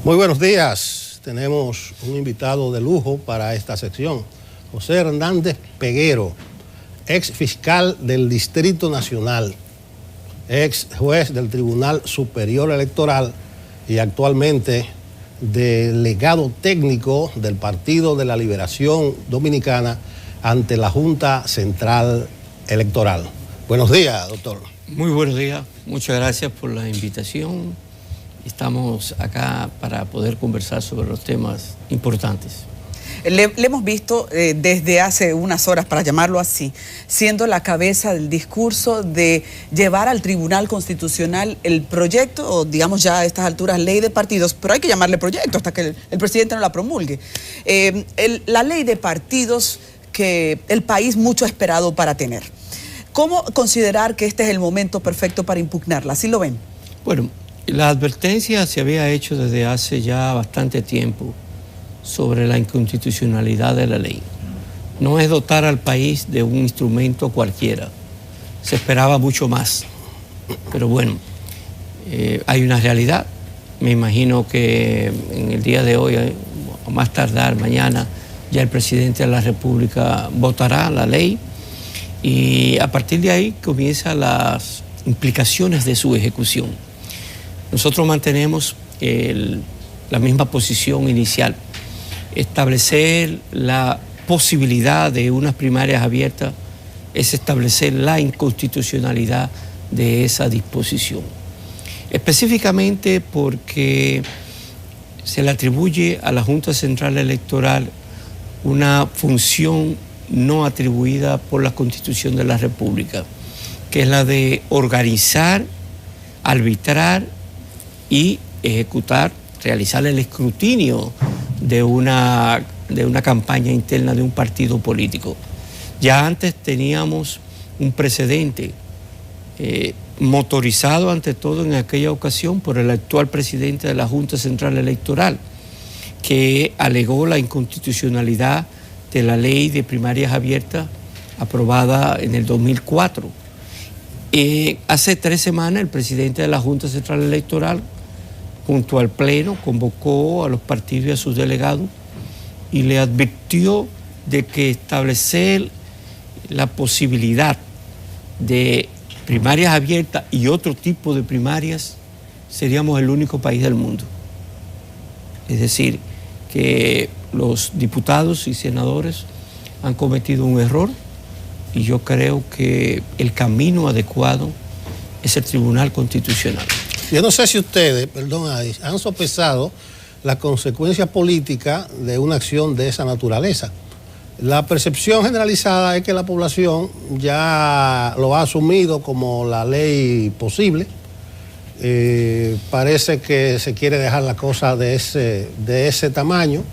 Muy buenos días. Tenemos un invitado de lujo para esta sección. José Hernández Peguero, ex fiscal del Distrito Nacional, ex juez del Tribunal Superior Electoral y actualmente delegado técnico del Partido de la Liberación Dominicana ante la Junta Central Electoral. Buenos días, doctor. Muy buenos días. Muchas gracias por la invitación. Estamos acá para poder conversar sobre los temas importantes. Le hemos visto desde hace unas horas, para llamarlo así, siendo la cabeza del discurso de llevar al Tribunal Constitucional el proyecto, o digamos ya a estas alturas ley de partidos, pero hay que llamarle proyecto hasta que el presidente no la promulgue. La ley de partidos que el país mucho ha esperado para tener. ¿Cómo considerar que este es el momento perfecto para impugnarla? ¿Así lo ven? Bueno, la advertencia se había hecho desde hace ya bastante tiempo sobre la inconstitucionalidad de la ley. No es dotar al país de un instrumento cualquiera. Se esperaba mucho más. Pero bueno, hay una realidad. Me imagino que en el día de hoy, o más tardar mañana, ya el presidente de la República votará la ley y a partir de ahí comienzan las implicaciones de su ejecución. Nosotros mantenemos la misma posición inicial. Establecer la posibilidad de unas primarias abiertas es establecer la inconstitucionalidad de esa disposición. Específicamente porque se le atribuye a la Junta Central Electoral una función no atribuida por la Constitución de la República, que es la de organizar, arbitrar y ejecutar, realizar el escrutinio de una campaña interna de un partido político. Ya antes teníamos un precedente motorizado ante todo en aquella ocasión por el actual presidente de la Junta Central Electoral, que alegó la inconstitucionalidad de la ley de primarias abiertas aprobada en el 2004. Hace 3 semanas el presidente de la Junta Central Electoral, junto al Pleno, convocó a los partidos y a sus delegados y le advirtió de que establecer la posibilidad de primarias abiertas y otro tipo de primarias seríamos el único país del mundo. Es decir, que los diputados y senadores han cometido un error y yo creo que el camino adecuado es el Tribunal Constitucional. Yo no sé si ustedes, han sopesado las consecuencias políticas de una acción de esa naturaleza. La percepción generalizada es que la población ya lo ha asumido como la ley posible. Parece que se quiere dejar la cosa de ese tamaño.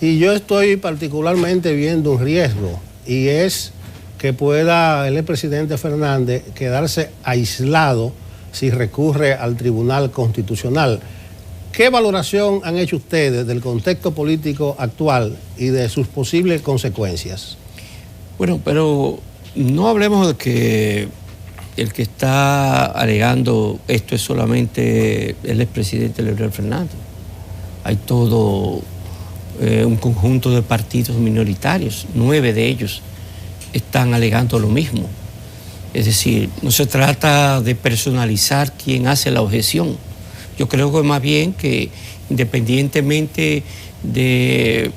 Y yo estoy particularmente viendo un riesgo, y es que pueda el expresidente Fernández quedarse aislado si recurre al Tribunal Constitucional. ¿Qué valoración han hecho ustedes del contexto político actual y de sus posibles consecuencias? Bueno, pero no hablemos de que el que está alegando esto es solamente el expresidente Leonel Fernández. Hay todo un conjunto de partidos minoritarios, 9 de ellos están alegando lo mismo. Es decir, no se trata de personalizar quién hace la objeción. Yo creo que más bien que independientemente de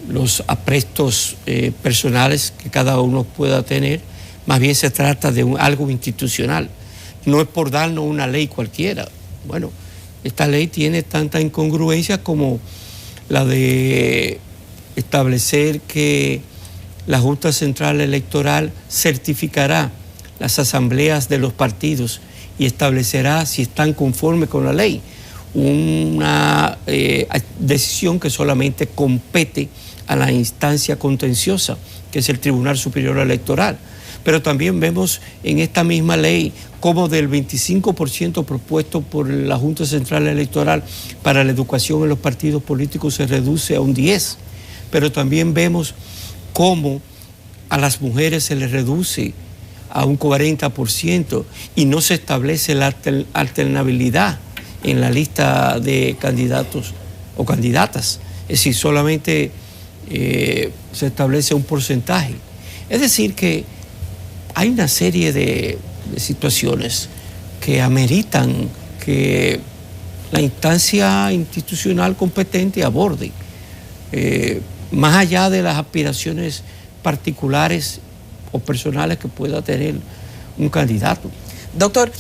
los aprestos personales que cada uno pueda tener, más bien se trata de algo institucional. No es por darnos una ley cualquiera. Bueno, esta ley tiene tanta incongruencia como la de establecer que la Junta Central Electoral certificará las asambleas de los partidos y establecerá si están conformes con la ley. Una decisión que solamente compete a la instancia contenciosa, que es el Tribunal Superior Electoral. Pero también vemos en esta misma ley cómo del 25% propuesto por la Junta Central Electoral para la educación en los partidos políticos se reduce a un 10%. Pero también vemos cómo a las mujeres se les reduce a un 40% y no se establece la alternabilidad en la lista de candidatos o candidatas. Es decir, solamente se establece un porcentaje. Es decir, que hay una serie de situaciones que ameritan que la instancia institucional competente aborde, más allá de las aspiraciones particulares o personales que pueda tener un candidato. Doctor,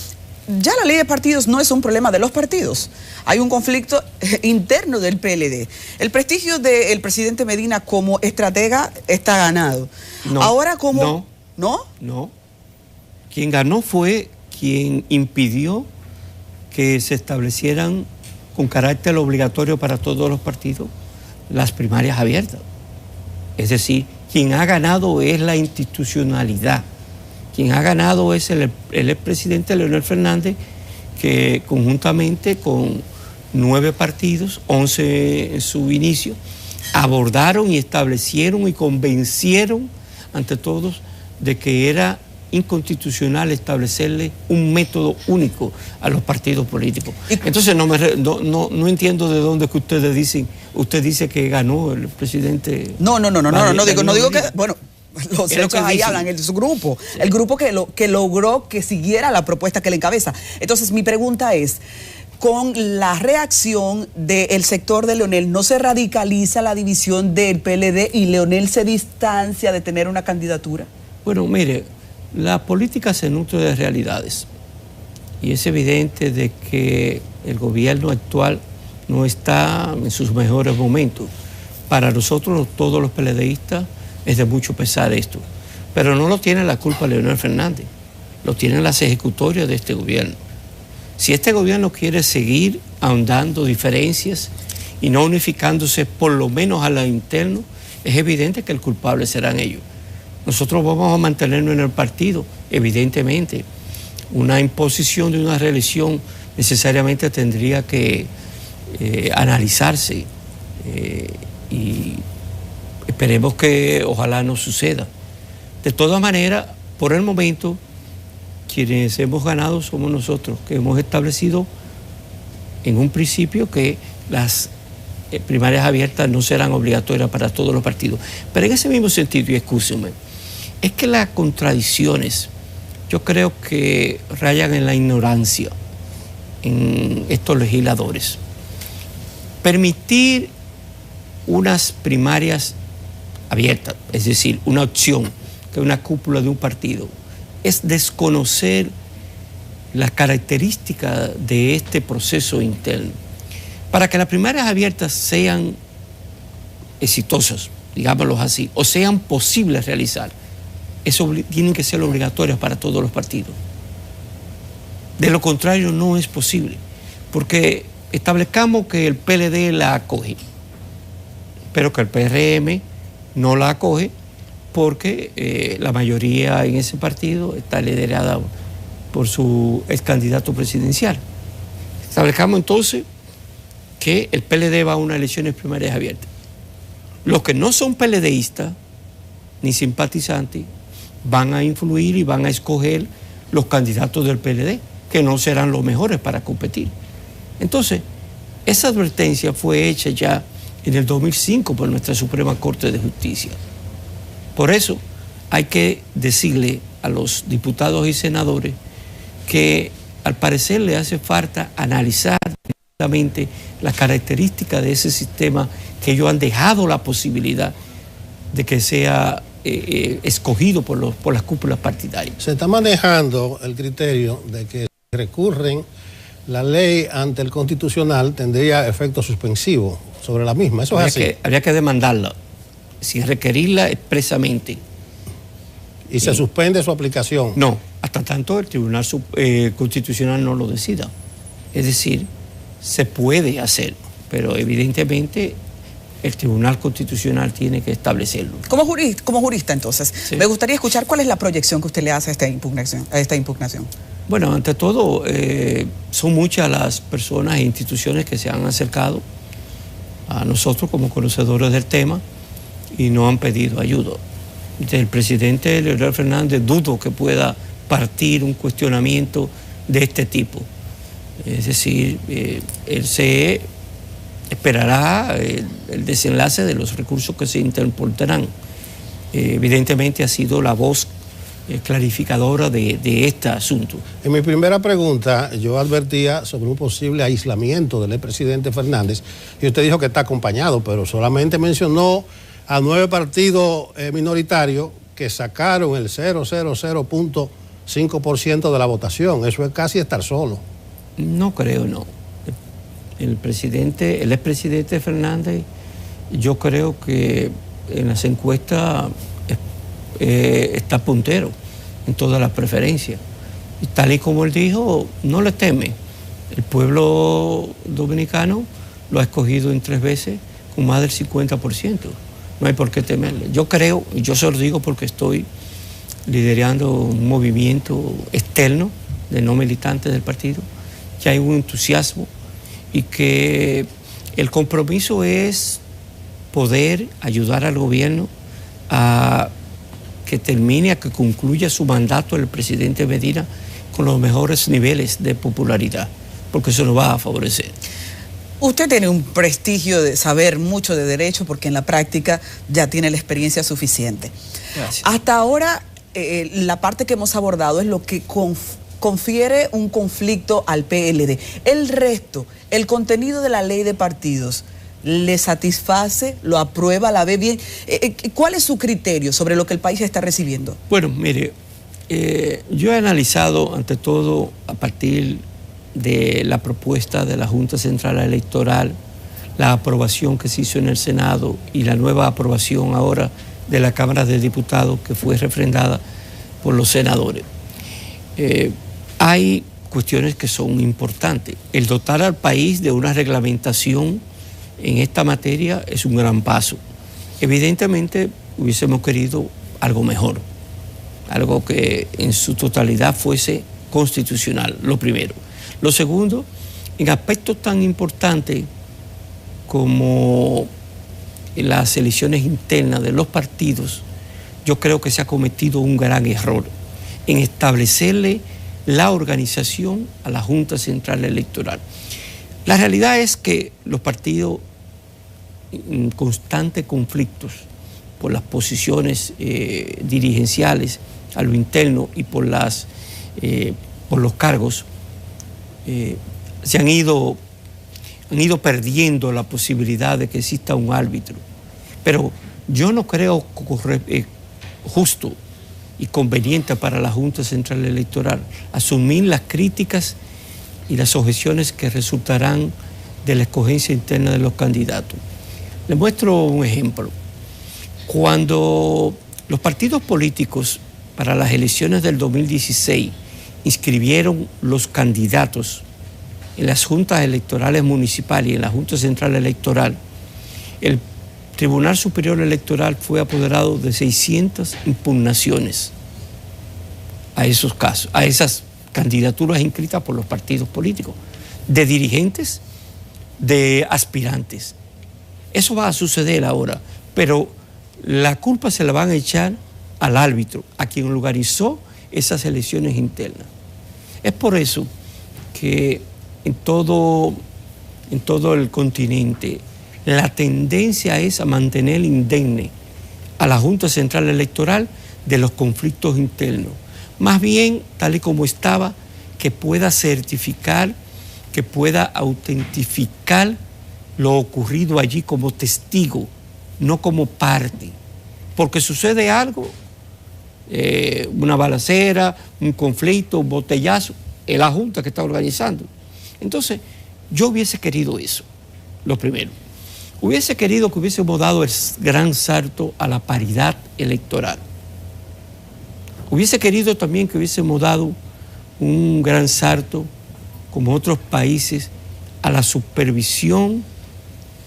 ya la ley de partidos no es un problema de los partidos. Hay un conflicto interno del PLD. El prestigio del presidente Medina como estratega está ganado. No, ahora como... ¿No? No. Quien ganó fue quien impidió que se establecieran con carácter obligatorio para todos los partidos las primarias abiertas. Es decir, quien ha ganado es la institucionalidad. Quien ha ganado es el expresidente Leonel Fernández, que conjuntamente con 9 partidos, 11 en su inicio, abordaron y establecieron y convencieron ante todos de que era inconstitucional establecerle un método único a los partidos políticos. Entonces no entiendo de dónde que ustedes dicen, usted dice que ganó el presidente. No digo que, bueno, los hechos ahí hablan, en su grupo, sí. El grupo que logró que siguiera la propuesta que le encabeza. Entonces mi pregunta es, con la reacción del sector de Leonel, ¿no se radicaliza la división del PLD y Leonel se distancia de tener una candidatura? Bueno, mire, la política se nutre de realidades y es evidente de que el gobierno actual no está en sus mejores momentos. Para nosotros, todos los PLDistas, es de mucho pesar esto, pero no lo tiene la culpa Leonel Fernández, lo tienen las ejecutorias de este gobierno. Si este gobierno quiere seguir ahondando diferencias y no unificándose por lo menos a lo interno, es evidente que el culpable serán ellos. Nosotros vamos a mantenernos en el partido, evidentemente. Una imposición de una reelección necesariamente tendría que analizarse y esperemos que ojalá no suceda. De todas maneras, por el momento, quienes hemos ganado somos nosotros, que hemos establecido en un principio que las primarias abiertas no serán obligatorias para todos los partidos. Pero en ese mismo sentido, y excúsenme, es que las contradicciones, yo creo que rayan en la ignorancia en estos legisladores. Permitir unas primarias abiertas, es decir, una opción, que es una cúpula de un partido, es desconocer las características de este proceso interno. Para que las primarias abiertas sean exitosas, digámoslo así, o sean posibles realizar, tienen que ser obligatorias para todos los partidos. De lo contrario no es posible, porque establezcamos que el PLD la acoge, pero que el PRM no la acoge porque la mayoría en ese partido está liderada por su ex candidato presidencial. Establezcamos entonces que el PLD va a unas elecciones primarias abiertas. Los que no son PLDistas ni simpatizantes van a influir y van a escoger los candidatos del PLD, que no serán los mejores para competir. Entonces, esa advertencia fue hecha ya en el 2005 por nuestra Suprema Corte de Justicia. Por eso hay que decirle a los diputados y senadores que al parecer le hace falta analizar directamente las características de ese sistema que ellos han dejado la posibilidad de que sea escogido por las cúpulas partidarias. Se está manejando el criterio de que si recurren la ley ante el Constitucional tendría efecto suspensivo sobre la misma. ¿Eso es así? Habría que demandarla, sin requerirla expresamente. ¿Y se suspende su aplicación? No, hasta tanto el Tribunal Constitucional no lo decida. Es decir, se puede hacer, pero evidentemente el Tribunal Constitucional tiene que establecerlo. Como jurista entonces, sí. Me gustaría escuchar cuál es la proyección que usted le hace a esta impugnación. Bueno, ante todo, son muchas las personas e instituciones que se han acercado a nosotros como conocedores del tema y nos han pedido ayuda. Del presidente Leonel Fernández dudo que pueda partir un cuestionamiento de este tipo. Es decir, él se esperará el desenlace de los recursos que se interportarán. Evidentemente ha sido la voz clarificadora de este asunto. En mi primera pregunta yo advertía sobre un posible aislamiento del expresidente Fernández y usted dijo que está acompañado, pero solamente mencionó a 9 partidos minoritarios que sacaron el 0,00.5% de la votación. Eso es casi estar solo. No creo, no. El expresidente Fernández, yo creo que en las encuestas está puntero en todas las preferencias. Y tal y como él dijo, no le teme. El pueblo dominicano lo ha escogido en 3 veces con más del 50%. No hay por qué temerle. Yo creo, y yo se lo digo porque estoy liderando un movimiento externo de no militantes del partido, que hay un entusiasmo y que el compromiso es poder ayudar al gobierno a que termine, a que concluya su mandato el presidente Medina con los mejores niveles de popularidad, porque eso nos va a favorecer. Usted tiene un prestigio de saber mucho de derecho porque en la práctica ya tiene la experiencia suficiente. Gracias. Hasta ahora, la parte que hemos abordado es lo que confiere un conflicto al PLD. El resto, el contenido de la ley de partidos, ¿le satisface? ¿Lo aprueba? ¿La ve bien? ¿Cuál es su criterio sobre lo que el país está recibiendo? Bueno, mire, yo he analizado ante todo a partir de la propuesta de la Junta Central Electoral, la aprobación que se hizo en el Senado y la nueva aprobación ahora de la Cámara de Diputados que fue refrendada por los senadores. Hay cuestiones que son importantes. El dotar al país de una reglamentación en esta materia es un gran paso. Evidentemente hubiésemos querido algo mejor, algo que en su totalidad fuese constitucional, lo primero. Lo segundo, en aspectos tan importantes como las elecciones internas de los partidos, yo creo que se ha cometido un gran error en establecerle la organización a la Junta Central Electoral. La realidad es que los partidos en constantes conflictos por las posiciones dirigenciales a lo interno y por los cargos se han ido perdiendo la posibilidad de que exista un árbitro. Pero yo no creo justo y conveniente para la Junta Central Electoral asumir las críticas y las objeciones que resultarán de la escogencia interna de los candidatos. Les muestro un ejemplo. Cuando los partidos políticos para las elecciones del 2016 inscribieron los candidatos en las juntas electorales municipales y en la Junta Central Electoral, el Tribunal Superior Electoral fue apoderado de 600 impugnaciones a esos casos, a esas candidaturas inscritas por los partidos políticos, de dirigentes, de aspirantes. Eso va a suceder ahora, pero la culpa se la van a echar al árbitro, a quien organizó esas elecciones internas. Es por eso que en todo el continente la tendencia es a mantener indemne a la Junta Central Electoral de los conflictos internos. Más bien, tal y como estaba, que pueda certificar, que pueda autentificar lo ocurrido allí como testigo, no como parte. Porque sucede algo, una balacera, un conflicto, un botellazo, es la Junta que está organizando. Entonces, yo hubiese querido eso, lo primero. Hubiese querido que hubiésemos dado el gran salto a la paridad electoral. Hubiese querido también que hubiésemos dado un gran salto, como otros países, a la supervisión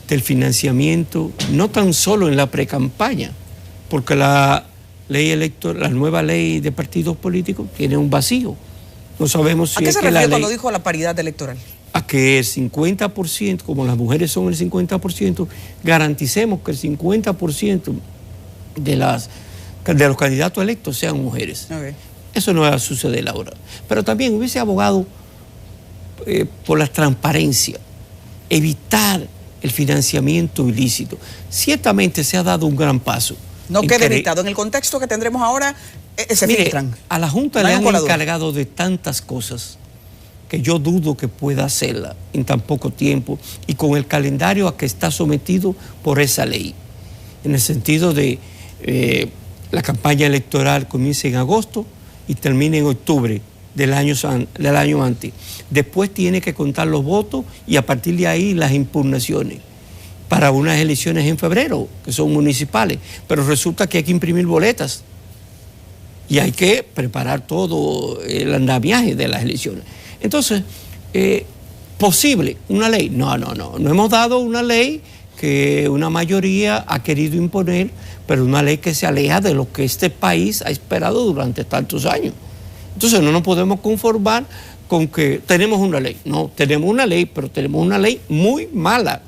del financiamiento, no tan solo en la precampaña, porque la ley electoral, la nueva ley de partidos políticos tiene un vacío. No sabemos si ¿A qué es se que la refiere ley, cuando dijo la paridad electoral? a que el 50%, como las mujeres son el 50%, garanticemos que el 50% de los candidatos electos sean mujeres. Okay. Eso no va a suceder ahora. Pero también hubiese abogado por la transparencia, evitar el financiamiento ilícito. Ciertamente se ha dado un gran paso. No queda evitado. En el contexto que tendremos ahora, se filtran. A la Junta No le hay han un colador. encargado de tantas cosas que yo dudo que pueda hacerla en tan poco tiempo y con el calendario a que está sometido por esa ley. En el sentido de la campaña electoral comienza en agosto y termina en octubre del año antes. Después tiene que contar los votos y a partir de ahí las impugnaciones para unas elecciones en febrero, que son municipales. Pero resulta que hay que imprimir boletas y hay que preparar todo el andamiaje de las elecciones. Entonces, ¿posible una ley? No hemos dado una ley que una mayoría ha querido imponer, pero una ley que se aleja de lo que este país ha esperado durante tantos años. Entonces no nos podemos conformar con que tenemos una ley. No, tenemos una ley, pero tenemos una ley muy mala,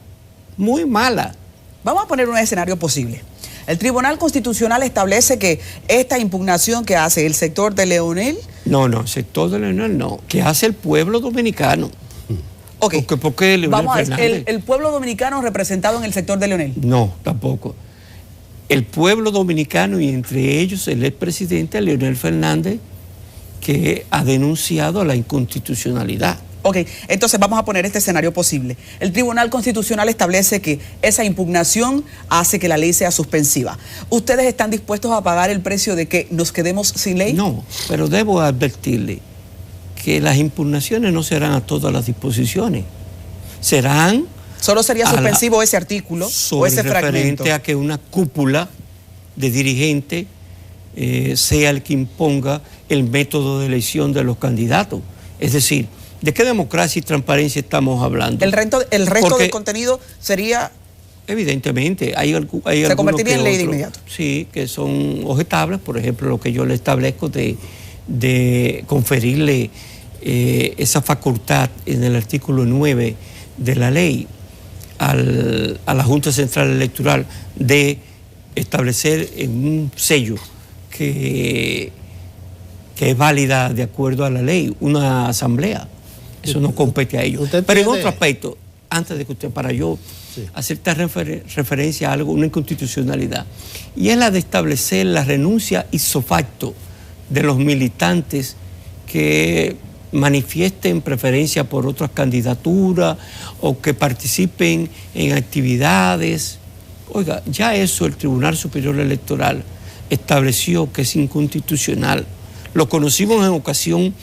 muy mala. Vamos a poner un escenario posible. El Tribunal Constitucional establece que esta impugnación que hace el sector de Leonel... No, el sector de Leonel no, que hace el pueblo dominicano. Ok, ¿Por qué Leonel vamos a ver, Fernández? el pueblo dominicano representado en el sector de Leonel. No, tampoco. El pueblo dominicano y entre ellos el expresidente Leonel Fernández, que ha denunciado la inconstitucionalidad. Ok, entonces vamos a poner este escenario posible. El Tribunal Constitucional establece que esa impugnación hace que la ley sea suspensiva. ¿Ustedes están dispuestos a pagar el precio de que nos quedemos sin ley? No, pero debo advertirle que las impugnaciones no serán a todas las disposiciones. Serán... Solo sería suspensivo ese artículo o ese fragmento. Referente a que una cúpula de dirigentes sea el que imponga el método de elección de los candidatos. Es decir, ¿de qué democracia y transparencia estamos hablando? El resto del contenido sería... Evidentemente, hay se convertiría en ley de inmediato. Sí, que son objetables. Por ejemplo, lo que yo le establezco de conferirle esa facultad en el artículo 9 de la ley a la Junta Central Electoral de establecer en un sello que es válida de acuerdo a la ley, una asamblea. Eso no compete a ellos. Pero en otro aspecto, antes de que usted, para yo hacer esta referencia a algo, una inconstitucionalidad, y es la de establecer la renuncia ipso facto de los militantes que manifiesten preferencia por otras candidaturas o que participen en actividades. Oiga, ya eso el Tribunal Superior Electoral estableció que es inconstitucional. Lo conocimos en ocasión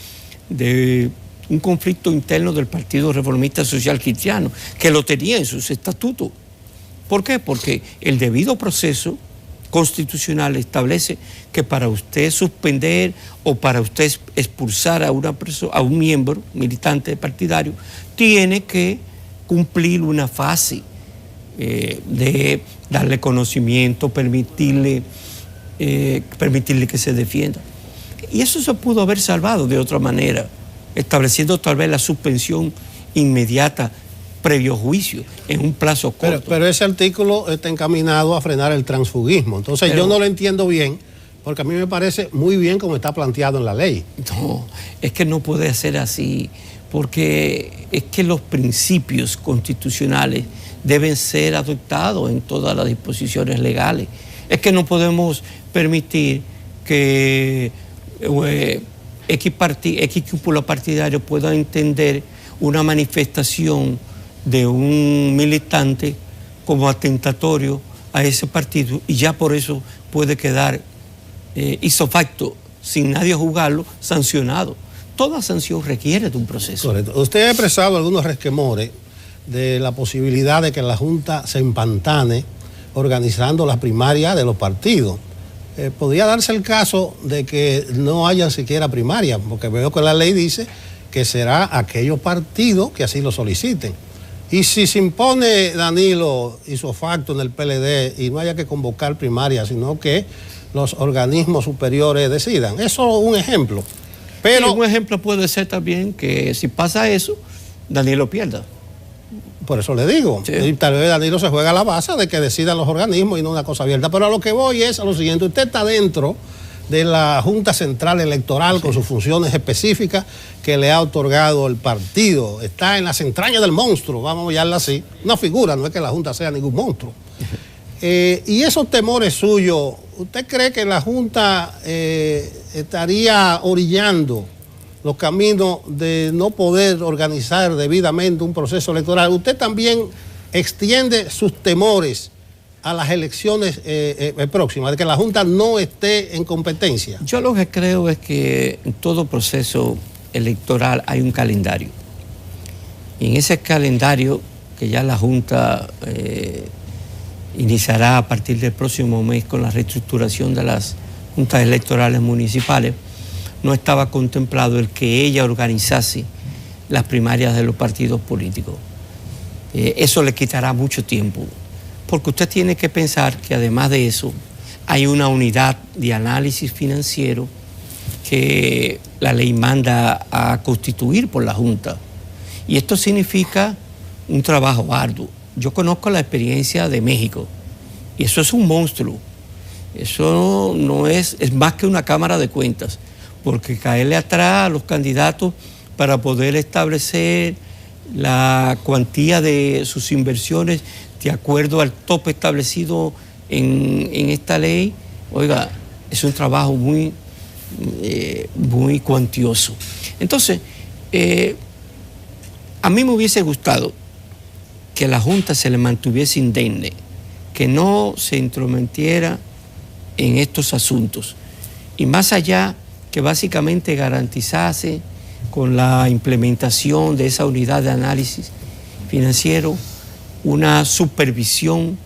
de un conflicto interno del Partido Reformista Social Cristiano, que lo tenía en sus estatutos. ¿Por qué? Porque el debido proceso constitucional establece que para usted suspender o para usted expulsar a una persona, a un miembro militante partidario, tiene que cumplir una fase de darle conocimiento, permitirle que se defienda. Y eso se pudo haber salvado de otra manera, estableciendo tal vez la suspensión inmediata previo juicio, en un plazo corto. Pero ese artículo está encaminado a frenar el transfugismo. Entonces yo no lo entiendo bien, porque a mí me parece muy bien como está planteado en la ley. No, es que no puede ser así, porque es que los principios constitucionales deben ser adoptados en todas las disposiciones legales. Es que no podemos permitir que X cúpula partidario pueda entender una manifestación de un militante como atentatorio a ese partido y ya por eso puede quedar ipso facto, sin nadie juzgarlo, sancionado. Toda sanción requiere de un proceso. Correcto. Usted ha expresado algunos resquemores de la posibilidad de que la Junta se empantane organizando las primarias de los partidos. Podría darse el caso de que no haya siquiera primarias, porque veo que la ley dice que será aquellos partidos que así lo soliciten. Y si se impone, Danilo, ipso facto en el PLD y no haya que convocar primarias, sino que los organismos superiores decidan. Eso es un ejemplo. Pero sí, un ejemplo puede ser también que si pasa eso, Danilo pierda. Por eso le digo, sí. Y tal vez Danilo se juega a la base de que decidan los organismos y no una cosa abierta. Pero a lo que voy es a lo siguiente, usted está dentro de la Junta Central Electoral, con sus funciones específicas que le ha otorgado el partido. Está en las entrañas del monstruo, vamos a llamarlo así. Una figura, no es que la Junta sea ningún monstruo. Y esos temores suyos, ¿usted cree que la Junta estaría orillando los caminos de no poder organizar debidamente un proceso electoral? Usted también extiende sus temores a las elecciones próximas, de que la Junta no esté en competencia. Yo lo que creo es que en todo proceso electoral hay un calendario. Y en ese calendario, que ya la Junta iniciará a partir del próximo mes con la reestructuración de las juntas electorales municipales, no estaba contemplado el que ella organizase las primarias de los partidos políticos. Eso le quitará mucho tiempo, porque usted tiene que pensar que además de eso hay una unidad de análisis financiero que la ley manda a constituir por la Junta. Y esto significa un trabajo arduo. Yo conozco la experiencia de México y eso es un monstruo. Eso no es más que una cámara de cuentas, porque caerle atrás a los candidatos para poder establecer la cuantía de sus inversiones de acuerdo al tope establecido en esta ley, oiga, es un trabajo muy cuantioso. Entonces, a mí me hubiese gustado que la Junta se le mantuviese indemne, que no se intrometiera en estos asuntos, y más allá, que básicamente garantizase con la implementación de esa unidad de análisis financiero una supervisión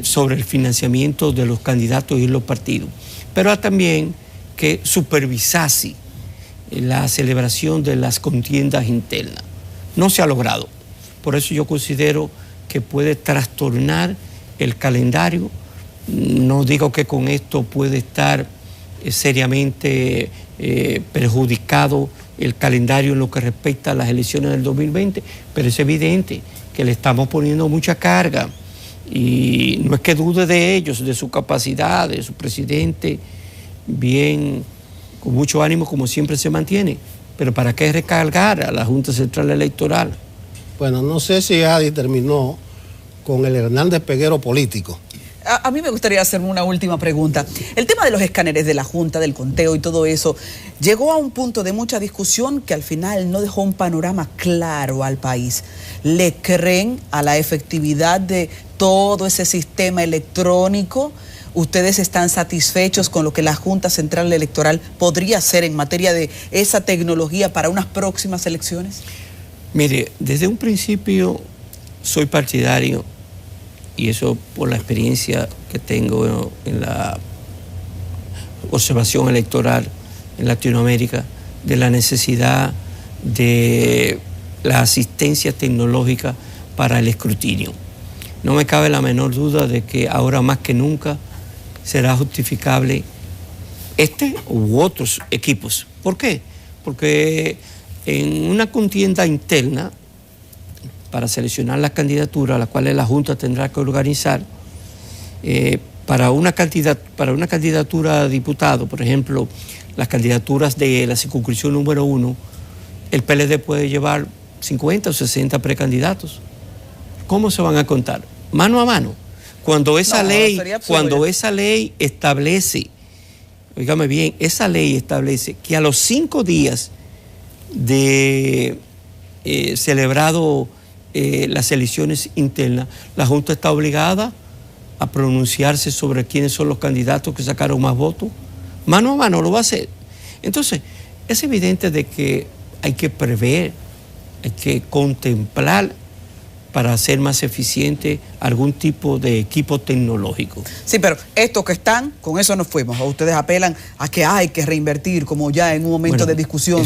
sobre el financiamiento de los candidatos y los partidos, pero también que supervisase la celebración de las contiendas internas. No se ha logrado. Por eso yo considero que puede trastornar el calendario. No digo que con esto puede estar seriamente perjudicado el calendario en lo que respecta a las elecciones del 2020, pero es evidente que le estamos poniendo mucha carga, y no es que dude de ellos, de su capacidad, de su presidente, bien, con mucho ánimo como siempre se mantiene, pero ¿para qué recargar a la Junta Central Electoral? Bueno, no sé si Adi terminó con el Hernández Peguero político. A mí me gustaría hacer una última pregunta. El tema de los escáneres de la Junta, del conteo y todo eso, llegó a un punto de mucha discusión que al final no dejó un panorama claro al país. ¿Le creen a la efectividad de todo ese sistema electrónico? ¿Ustedes están satisfechos con lo que la Junta Central Electoral podría hacer en materia de esa tecnología para unas próximas elecciones? Mire, desde un principio soy partidario, y eso por la experiencia que tengo en la observación electoral en Latinoamérica, de la necesidad de la asistencia tecnológica para el escrutinio. No me cabe la menor duda de que ahora más que nunca será justificable este u otros equipos. ¿Por qué? Porque en una contienda interna, para seleccionar las candidaturas, las cuales la Junta tendrá que organizar, para una candidatura a diputado, por ejemplo, las candidaturas de la circunscripción número 1, el PLD puede llevar 50 o 60 precandidatos. ¿Cómo se van a contar? Mano a mano. Cuando esa ley establece, óigame bien, esa ley establece que a los 5 días de celebrado las elecciones internas, la Junta está obligada a pronunciarse sobre quiénes son los candidatos que sacaron más votos. Mano a mano lo va a hacer. Entonces, es evidente de que hay que prever, hay que contemplar para hacer más eficiente algún tipo de equipo tecnológico. Sí, pero estos que están, con eso nos fuimos. O ustedes apelan a que hay que reinvertir, como ya en un momento de discusión,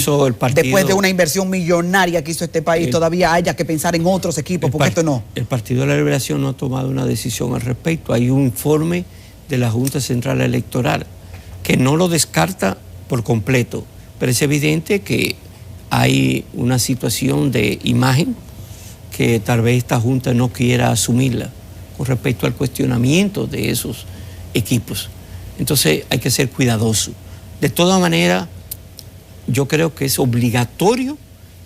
después de una inversión millonaria que hizo este país, todavía haya que pensar en otros equipos, porque esto no. El Partido de la Liberación no ha tomado una decisión al respecto. Hay un informe de la Junta Central Electoral que no lo descarta por completo, pero es evidente que hay una situación de imagen que tal vez esta Junta no quiera asumirla con respecto al cuestionamiento de esos equipos. Entonces hay que ser cuidadoso. De todas maneras, yo creo que es obligatorio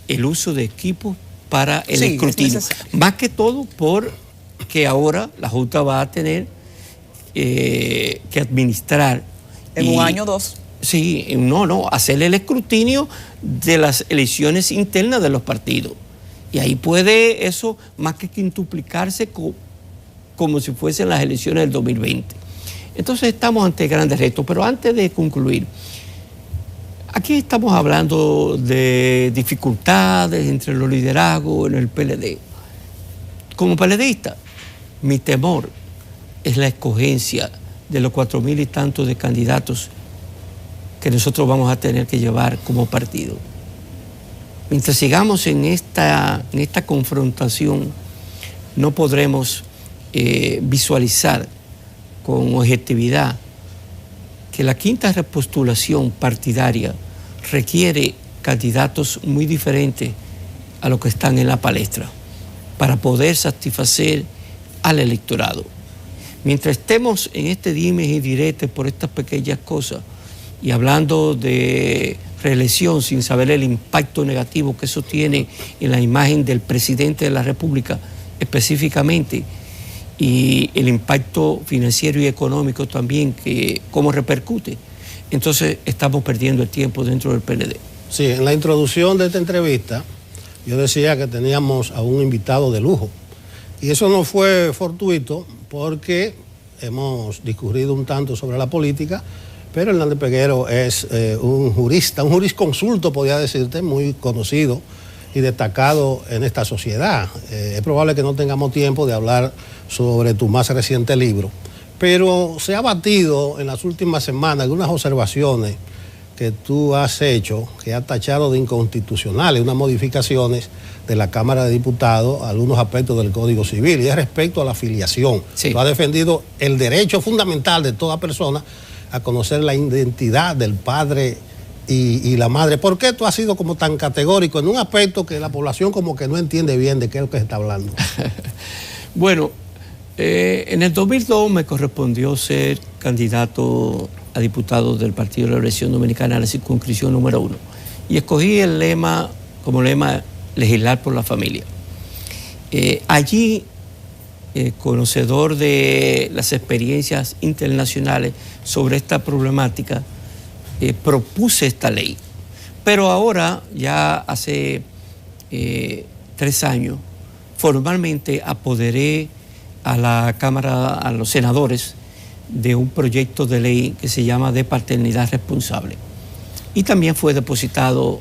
el uso de equipos para el escrutinio. Más que todo porque ahora la Junta va a tener que administrar. En un año o dos. Sí, hacer el escrutinio de las elecciones internas de los partidos. Y ahí puede eso más que quintuplicarse como si fuesen las elecciones del 2020. Entonces estamos ante grandes retos. Pero antes de concluir, aquí estamos hablando de dificultades entre los liderazgos en el PLD. Como PLDista, mi temor es la escogencia de los 4,000 y tantos de candidatos que nosotros vamos a tener que llevar como partido. Mientras sigamos en esta confrontación, no podremos visualizar con objetividad que la quinta repostulación partidaria requiere candidatos muy diferentes a los que están en la palestra para poder satisfacer al electorado. Mientras estemos en este dimes y diretes por estas pequeñas cosas y hablando de reelección sin saber el impacto negativo que eso tiene en la imagen del presidente de la República específicamente y el impacto financiero y económico también, que cómo repercute, entonces estamos perdiendo el tiempo dentro del PLD. Sí, en la introducción de esta entrevista yo decía que teníamos a un invitado de lujo y eso no fue fortuito porque hemos discurrido un tanto sobre la política, pero Hernández Peguero es un jurista, un jurisconsulto, podría decirte, muy conocido y destacado en esta sociedad. Es probable que no tengamos tiempo de hablar sobre tu más reciente libro, pero se ha batido en las últimas semanas algunas observaciones que tú has hecho, que has tachado de inconstitucionales, unas modificaciones de la Cámara de Diputados a algunos aspectos del Código Civil, y es respecto a la filiación. Sí. Tú has defendido el derecho fundamental de toda persona a conocer la identidad del padre y la madre. ¿Por qué tú has sido como tan categórico en un aspecto que la población como que no entiende bien de qué es lo que se está hablando? Bueno, en el 2002 me correspondió ser candidato a diputado del Partido de la Liberación Dominicana a la circunscripción número 1 y escogí el lema como lema legislar por la familia. Allí, conocedor de las experiencias internacionales sobre esta problemática, propuse esta ley. Pero ahora, ya hace 3 años, formalmente apoderé a la Cámara, a los senadores, de un proyecto de ley que se llama de paternidad responsable. Y también fue depositado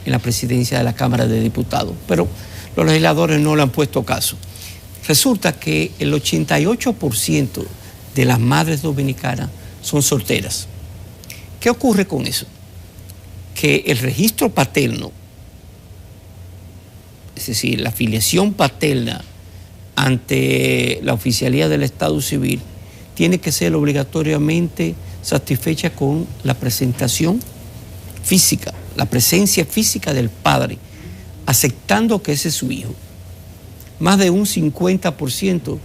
en la presidencia de la Cámara de Diputados. Pero los legisladores no le han puesto caso. Resulta que el 88% de las madres dominicanas son solteras. ¿Qué ocurre con eso? Que el registro paterno, es decir, la filiación paterna ante la oficialía del Estado Civil, tiene que ser obligatoriamente satisfecha con la presentación física, la presencia física del padre, aceptando que ese es su hijo. Más de un 50%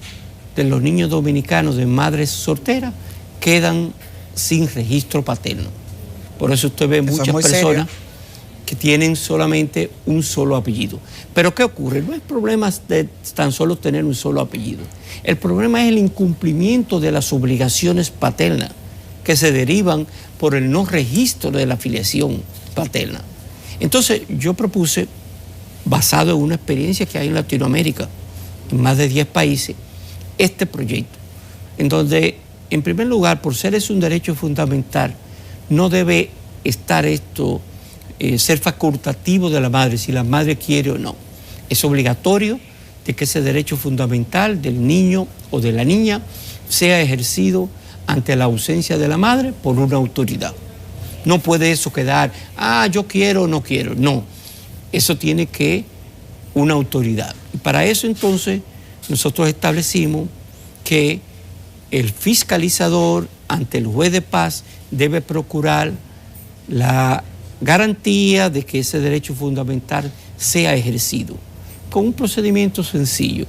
de los niños dominicanos de madres solteras quedan sin registro paterno. Por eso usted ve muchas personas que tienen solamente un solo apellido. Pero ¿qué ocurre? No hay problema de tan solo tener un solo apellido. El problema es el incumplimiento de las obligaciones paternas que se derivan por el no registro de la filiación paterna. Entonces yo propuse, basado en una experiencia que hay en Latinoamérica, en más de 10 países, este proyecto, en donde, en primer lugar, por ser es un derecho fundamental, no debe estar esto, ser facultativo de la madre, si la madre quiere o no. Es obligatorio de que ese derecho fundamental del niño o de la niña sea ejercido ante la ausencia de la madre por una autoridad. No puede eso quedar, yo quiero o no quiero. No, eso tiene que una autoridad. Y para eso entonces nosotros establecimos que el fiscalizador ante el juez de paz debe procurar la garantía de que ese derecho fundamental sea ejercido con un procedimiento sencillo.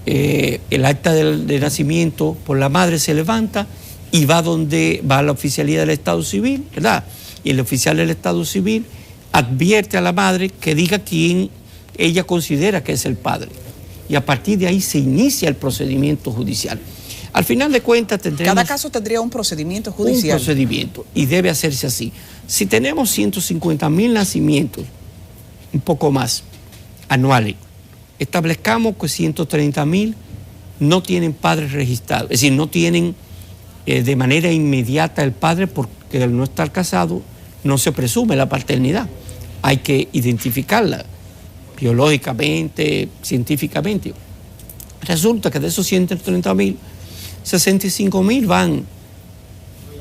El acta de nacimiento por la madre se levanta y va donde va la oficialía del Estado Civil, ¿verdad? Y el oficial del Estado Civil advierte a la madre que diga quién ella considera que es el padre. Y a partir de ahí se inicia el procedimiento judicial. Al final de cuentas tendremos... Cada caso tendría un procedimiento judicial. Un procedimiento, y debe hacerse así. Si tenemos 150.000 nacimientos, un poco más, anuales, establezcamos que 130.000 no tienen padres registrados, es decir, no tienen de manera inmediata el padre, porque al no estar casado no se presume la paternidad. Hay que identificarla biológicamente, científicamente. Resulta que de esos 130.000, 65.000 van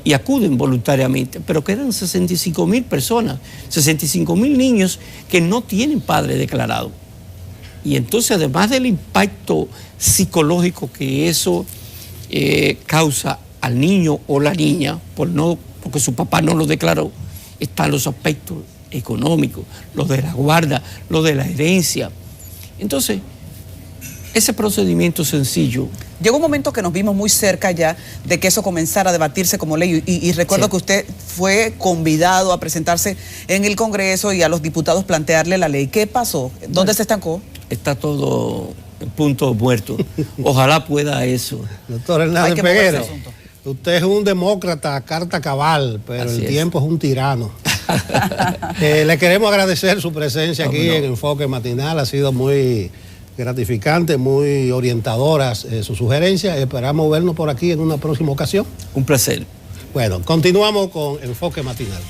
y acuden voluntariamente, pero quedan 65.000 personas, 65.000 niños que no tienen padre declarado. Y entonces, además del impacto psicológico que eso causa al niño o la niña, porque su papá no lo declaró, están los aspectos económicos, los de la guarda, los de la herencia. Entonces, ese procedimiento sencillo. Llegó un momento que nos vimos muy cerca ya de que eso comenzara a debatirse como ley y recuerdo que usted fue convidado a presentarse en el Congreso y a los diputados plantearle la ley. ¿Qué pasó? ¿Dónde se estancó? Está todo en punto muerto. Ojalá pueda eso. Doctor Hernández Peguero, usted es un demócrata a carta cabal, pero el tiempo es un tirano. Le queremos agradecer su presencia aquí en Enfoque Matinal. Ha sido muy gratificante, muy orientadoras sus sugerencias. Esperamos vernos por aquí en una próxima ocasión. Un placer. Bueno, continuamos con Enfoque Matinal.